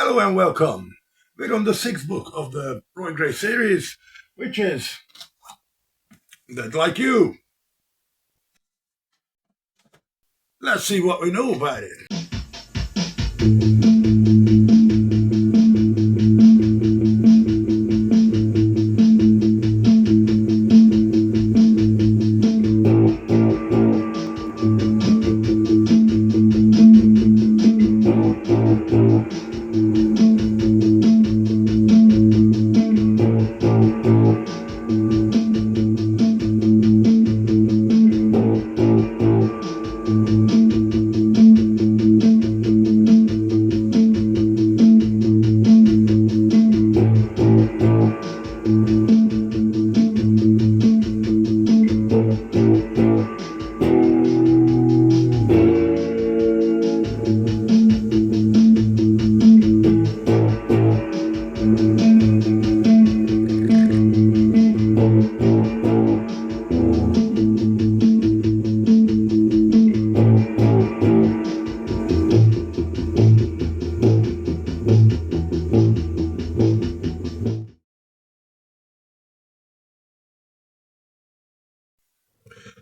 Hello and welcome. We're on the sixth book of the Roy Gray series, which is Dead Like You. Let's see what we know about it.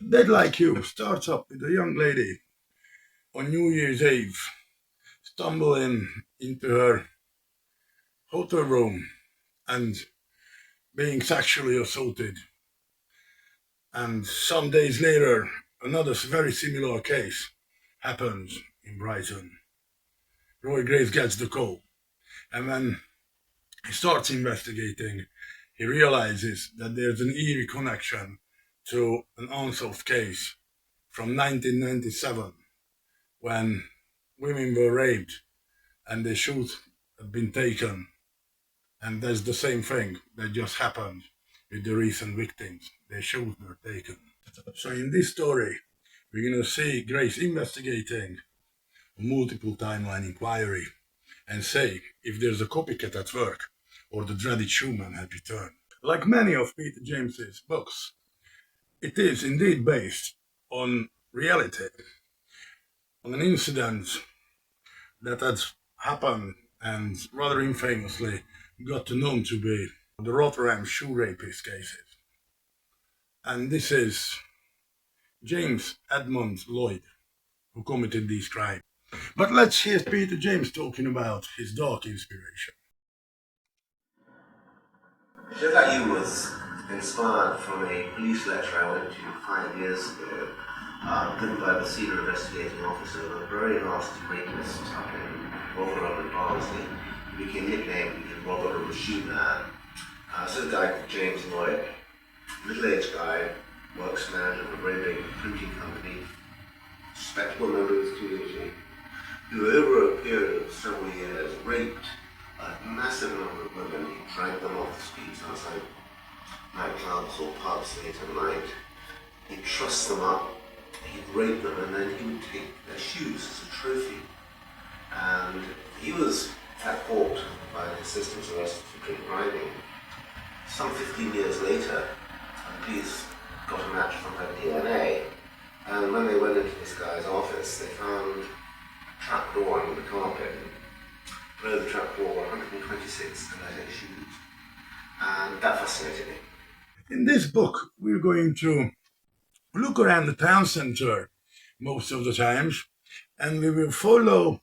Dead Like You starts up with a young lady on New Year's Eve stumbling into her hotel room and being sexually assaulted. And some days later, another very similar case happens in Brighton. Roy Grace gets the call, and when he starts investigating, he realizes that there's an eerie connection to an unsolved case from 1997 when women were raped and they should have been taken. And that's the same thing that just happened with the recent victims. They should were taken. So in this story, we're going to see Grace investigating a multiple timeline inquiry and say if there's a copycat at work or the dreaded Schumann had returned. Like many of Peter James's books, it is indeed based on reality, on an incident that had happened and rather infamously got known to be the Rotherham shoe rapist cases. And this is James Edmund Lloyd who committed these crimes. But let's hear Peter James talking about his dark inspiration. Dead Like You was inspired from a police lecture I went to 5 years ago, given by the senior investigating officer of a very nasty rapist up in Rotherham and Barnsley, who became nicknamed the Rotherham Shoe Man. So a guy called James Lloyd, middle-aged guy, works manager of a very big printing company, respectable member of his community, who over a period of several years raped a massive number of women. He dragged them off the streets outside nightclubs or pubs late at night. He'd truss them up, he'd rape them, and then he would take their shoes as a trophy. And he was at court by the assistants arrested for drink driving. Some 15 years later, the police got a match from her DNA, and when they went into this guy's office, they found a trap door under the carpet. Below the trap door were 126 stiletto shoes, and that fascinated me. In this book, we're going to look around the town centre most of the times, and we will follow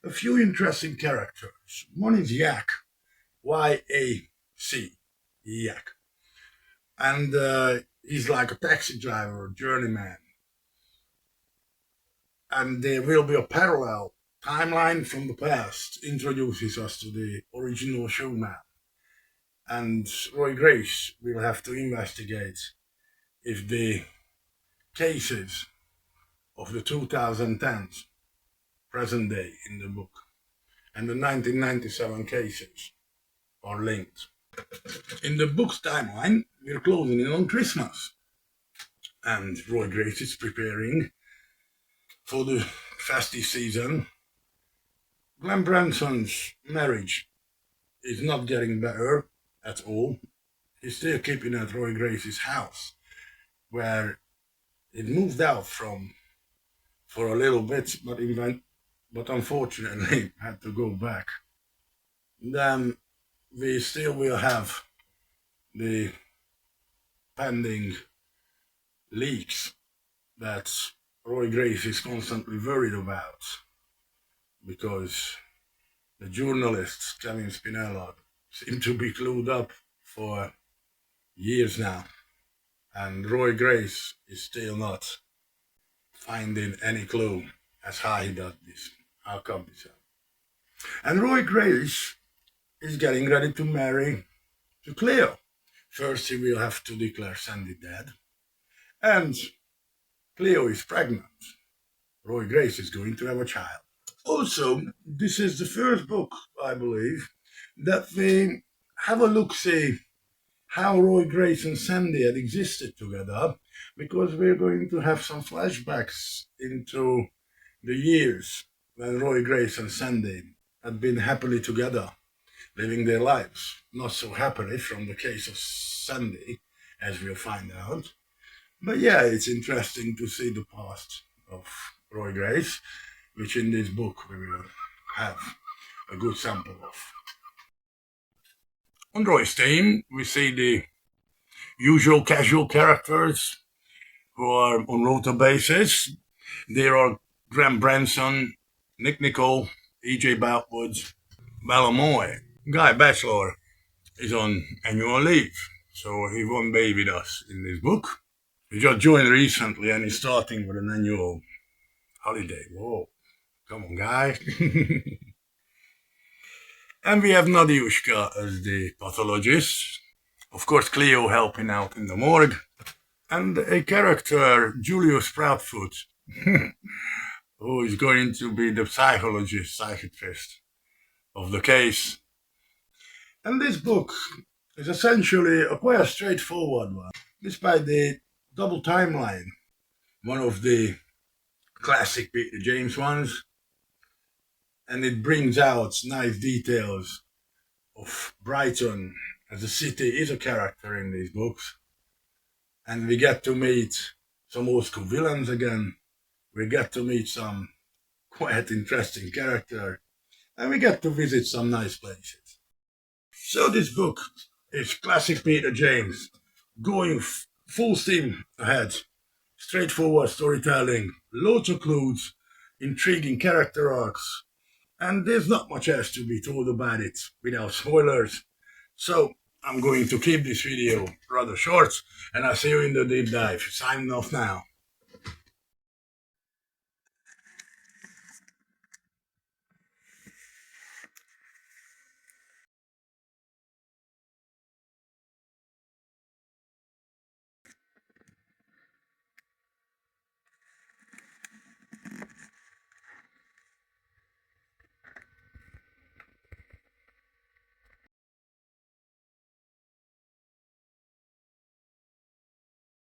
a few interesting characters. One is Yak, Y-A-C, Yak. And he's like a taxi driver, journeyman. And there will be a parallel timeline from the past introduces us to the original Schumann. And Roy Grace will have to investigate if the cases of the 2010s, present day in the book, and the 1997 cases are linked. In the book's timeline, we're closing in on Christmas, and Roy Grace is preparing for the festive season. Glenn Branson's marriage is not getting better at all. He's still keeping at Roy Grace's house, where it moved out from for a little bit, but unfortunately had to go back. then we still will have the pending leaks that Roy Grace is constantly worried about, because the journalists, Kevin Spinella, seem to be clued up for years now, and Roy Grace is still not finding any clue as how he does this, how come this happened. And Roy Grace is getting ready to marry to Cleo. First he will have to declare Sandy dead, and Cleo is pregnant. Roy Grace is going to have a child. Also, this is the first book, I believe, that we have a look-see how Roy Grace and Sandy had existed together, because we're going to have some flashbacks into the years when Roy Grace and Sandy had been happily together, living their lives. Not so happily from the case of Sandy, as we'll find out. But yeah, it's interesting to see the past of Roy Grace, which in this book we will have a good sample of. On Roy's team, we see the usual casual characters who are on rota basis. There are Graham Branson, Nick Nicole, E.J. Boutwoods, Balamoy. Guy Batchelor is on annual leave, so he won't be with us in this book. He just joined recently and he's starting with an annual holiday. Whoa, come on, guy. And we have Nadiushka as the pathologist. Of course, Cleo helping out in the morgue. And a character, Julius Proudfoot, who is going to be the psychiatrist of the case. And this book is essentially quite a straightforward one, despite the double timeline, one of the classic Peter James ones, and it brings out nice details of Brighton as a city is a character in these books, and we get to meet some old school villains again, we get to meet some quite interesting character, and we get to visit some nice places. So this book is classic Peter James, going full steam ahead, straightforward storytelling, loads of clues, intriguing character arcs, and there's not much else to be told about it without spoilers. So I'm going to keep this video rather short, and I'll see you in the deep dive. Signing off now.